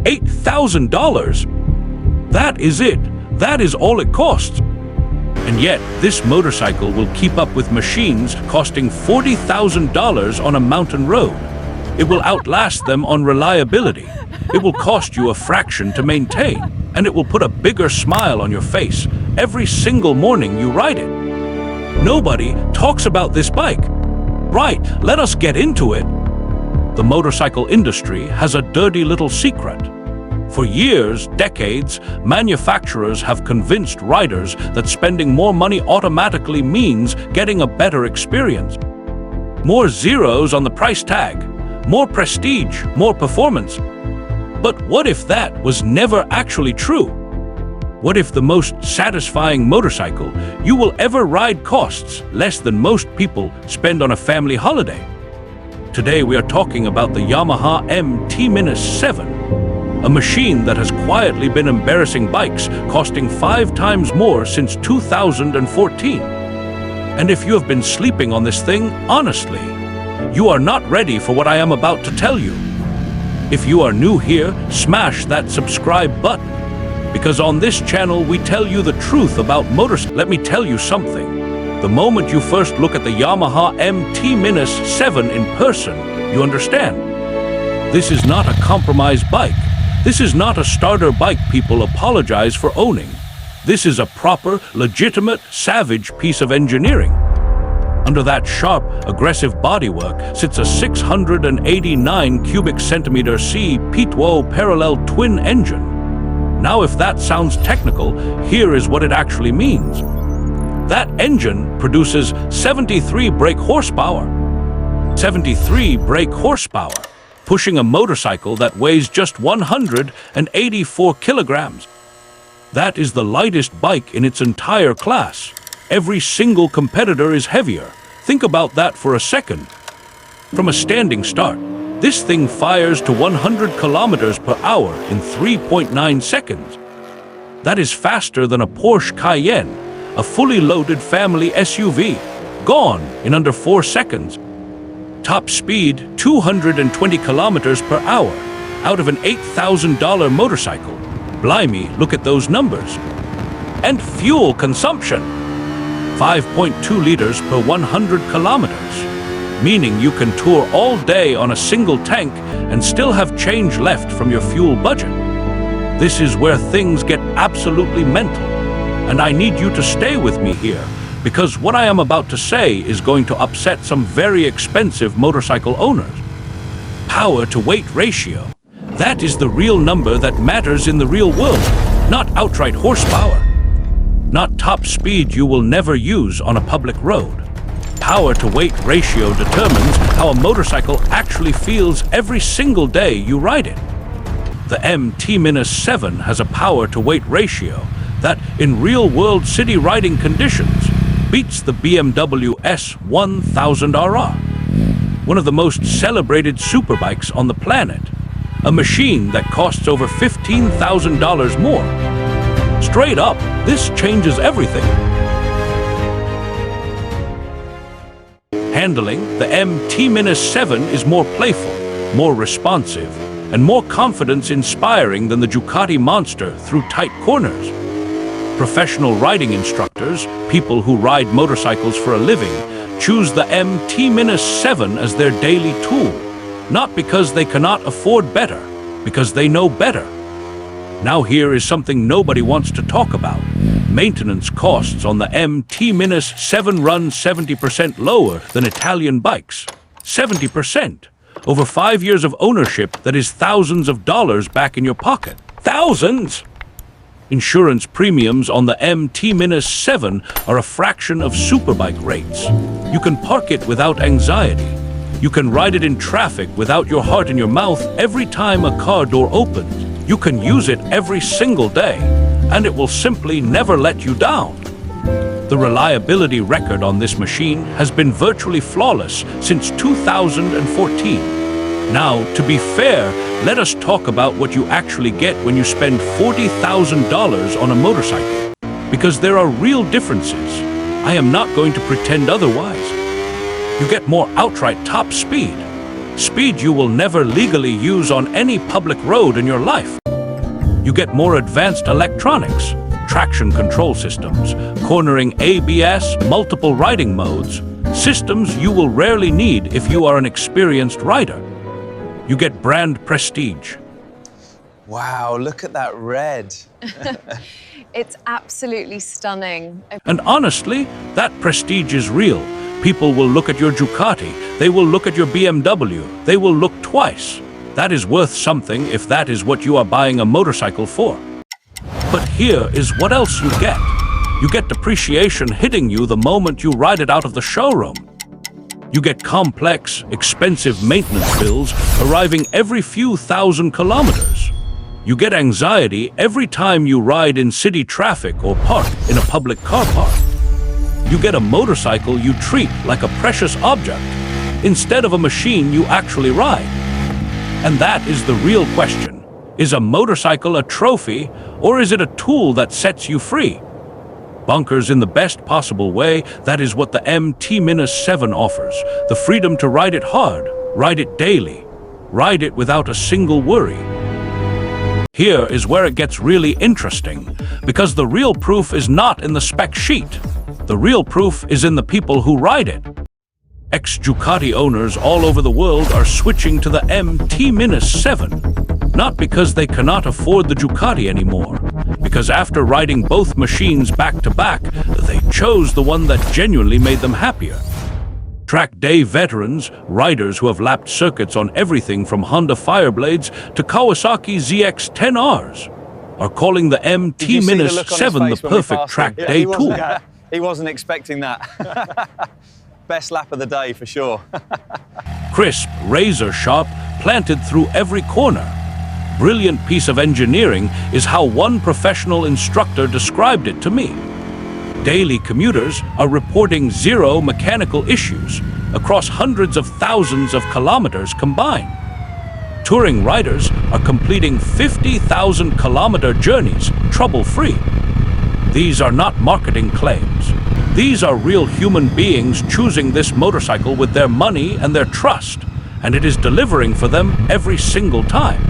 $8,000. That is it. That is all it costs. And yet, this motorcycle will keep up with machines costing $40,000 on a mountain road. It will outlast them on reliability. It will cost you a fraction to maintain, and it will put a bigger smile on your face every single morning you ride it. Nobody talks about this bike. Right, let us get into it. The motorcycle industry has a dirty little secret. For years, decades, manufacturers have convinced riders that spending more money automatically means getting a better experience. More zeros on the price tag, more prestige, more performance. But what if that was never actually true? What if the most satisfying motorcycle you will ever ride costs less than most people spend on a family holiday? Today we are talking about the Yamaha MT-07. A machine that has quietly been embarrassing bikes, costing 5 times more since 2014. And if you have been sleeping on this thing, honestly, you are not ready for what I am about to tell you. If you are new here, smash that subscribe button, because on this channel we tell you the truth about motorcycles. Let me tell you something. The moment you first look at the Yamaha MT-07 in person, you understand. This is not a compromise bike. This is not a starter bike people apologize for owning. This is a proper, legitimate, savage piece of engineering. Under that sharp, aggressive bodywork sits a 689 cubic centimeter C P12 parallel twin engine. Now, if that sounds technical, here is what it actually means. That engine produces 73 brake horsepower. 73 brake horsepower. Pushing a motorcycle that weighs just 184 kilograms. That is the lightest bike in its entire class. Every single competitor is heavier. Think about that for a second. From a standing start, this thing fires to 100 kilometers per hour in 3.9 seconds. That is faster than a Porsche Cayenne, a fully loaded family SUV, gone in under 4 seconds. Top speed, 220 kilometers per hour, out of an $8,000 motorcycle. Blimey, look at those numbers. And fuel consumption, 5.2 liters per 100 kilometers, meaning you can tour all day on a single tank and still have change left from your fuel budget. This is where things get absolutely mental, and I need you to stay with me here, because what I am about to say is going to upset some very expensive motorcycle owners. Power to weight ratio. That is the real number that matters in the real world, not outright horsepower. Not top speed you will never use on a public road. Power to weight ratio determines how a motorcycle actually feels every single day you ride it. The MT-07 has a power to weight ratio that, in real-world city riding conditions, beats the BMW S1000RR, one of the most celebrated superbikes on the planet, a machine that costs over $15,000 more. Straight up, this changes everything. Handling, the MT-07 is more playful, more responsive, and more confidence-inspiring than the Ducati Monster through tight corners. Professional riding instructors, people who ride motorcycles for a living, choose the MT-07 as their daily tool, not because they cannot afford better, because they know better. Now here is something nobody wants to talk about. Maintenance costs on the MT-07 run 70% lower than Italian bikes. 70%. Over 5 years of ownership, that is thousands of dollars back in your pocket. Thousands! Insurance premiums on the MT-07 are a fraction of superbike rates. You can park it without anxiety. You can ride it in traffic without your heart in your mouth every time a car door opens. You can use it every single day, and it will simply never let you down. The reliability record on this machine has been virtually flawless since 2014. Now, to be fair, let us talk about what you actually get when you spend $40,000 on a motorcycle, because there are real differences. I am not going to pretend otherwise. You get more outright top speed, speed you will never legally use on any public road in your life. You get more advanced electronics, traction control systems, cornering ABS, multiple riding modes, systems you will rarely need if you are an experienced rider. You get brand prestige. Wow, look at that red. It's absolutely stunning. And honestly, that prestige is real. People will look at your Ducati, they will look at your BMW, they will look twice. That is worth something if that is what you are buying a motorcycle for. But here is what else you get. You get depreciation hitting you the moment you ride it out of the showroom. You get complex, expensive maintenance bills arriving every few thousand kilometers. You get anxiety every time you ride in city traffic or park in a public car park. You get a motorcycle you treat like a precious object instead of a machine you actually ride. And that is the real question. Is a motorcycle a trophy, or is it a tool that sets you free? Bunkers in the best possible way, that is what the MT-07 offers. The freedom to ride it hard, ride it daily, ride it without a single worry. Here is where it gets really interesting, because the real proof is not in the spec sheet. The real proof is in the people who ride it. Ex-Ducati owners all over the world are switching to the MT-07, not because they cannot afford the Ducati anymore, because after riding both machines back to back, they chose the one that genuinely made them happier. Track day veterans, riders who have lapped circuits on everything from Honda Fireblades to Kawasaki ZX-10Rs, are calling the MT-07 the perfect track day tool. He wasn't expecting that. Best lap of the day for sure. Crisp, razor sharp, planted through every corner. Brilliant piece of engineering is how one professional instructor described it to me. Daily commuters are reporting 0 mechanical issues across hundreds of thousands of kilometers combined. Touring riders are completing 50,000-kilometer journeys trouble-free. These are not marketing claims. These are real human beings choosing this motorcycle with their money and their trust, and it is delivering for them every single time.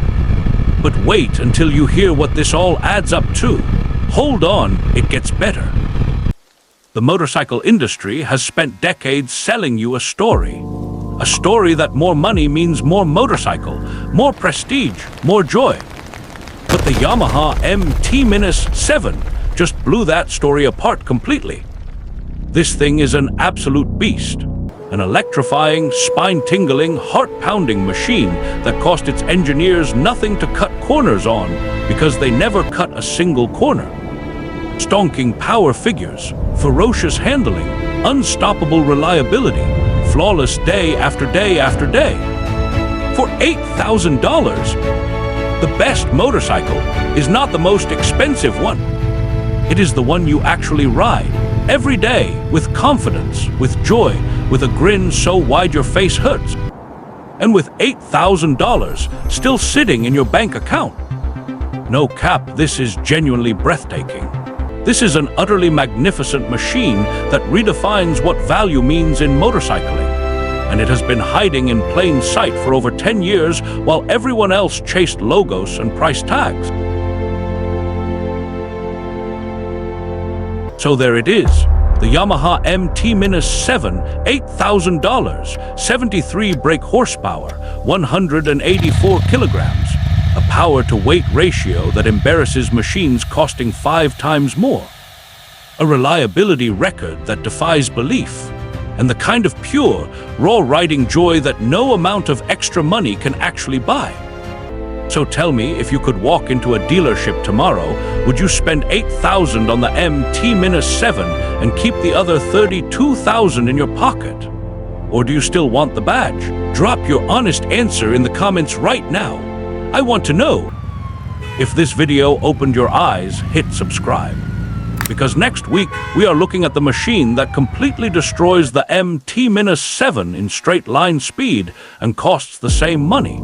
But wait until you hear what this all adds up to. Hold on, it gets better. The motorcycle industry has spent decades selling you a story. A story that more money means more motorcycle, more prestige, more joy. But the Yamaha MT-07 just blew that story apart completely. This thing is an absolute beast. An electrifying, spine-tingling, heart-pounding machine that cost its engineers nothing to cut corners on because they never cut a single corner. Stonking power figures, ferocious handling, unstoppable reliability, flawless day after day after day. For $8,000, the best motorcycle is not the most expensive one. It is the one you actually ride every day with confidence, with joy, with a grin so wide your face hurts. And with $8,000 still sitting in your bank account. No cap, this is genuinely breathtaking. This is an utterly magnificent machine that redefines what value means in motorcycling. And it has been hiding in plain sight for over 10 years while everyone else chased logos and price tags. So there it is, the Yamaha MT-07, $8,000, 73 brake horsepower, 184 kilograms, a power-to-weight ratio that embarrasses machines costing 5 times more, a reliability record that defies belief, and the kind of pure, raw riding joy that no amount of extra money can actually buy. So tell me, if you could walk into a dealership tomorrow, would you spend $8,000 on the MT-07 and keep the other $32,000 in your pocket? Or do you still want the badge? Drop your honest answer in the comments right now. I want to know. If this video opened your eyes, hit subscribe. Because next week, we are looking at the machine that completely destroys the MT-07 in straight line speed and costs the same money.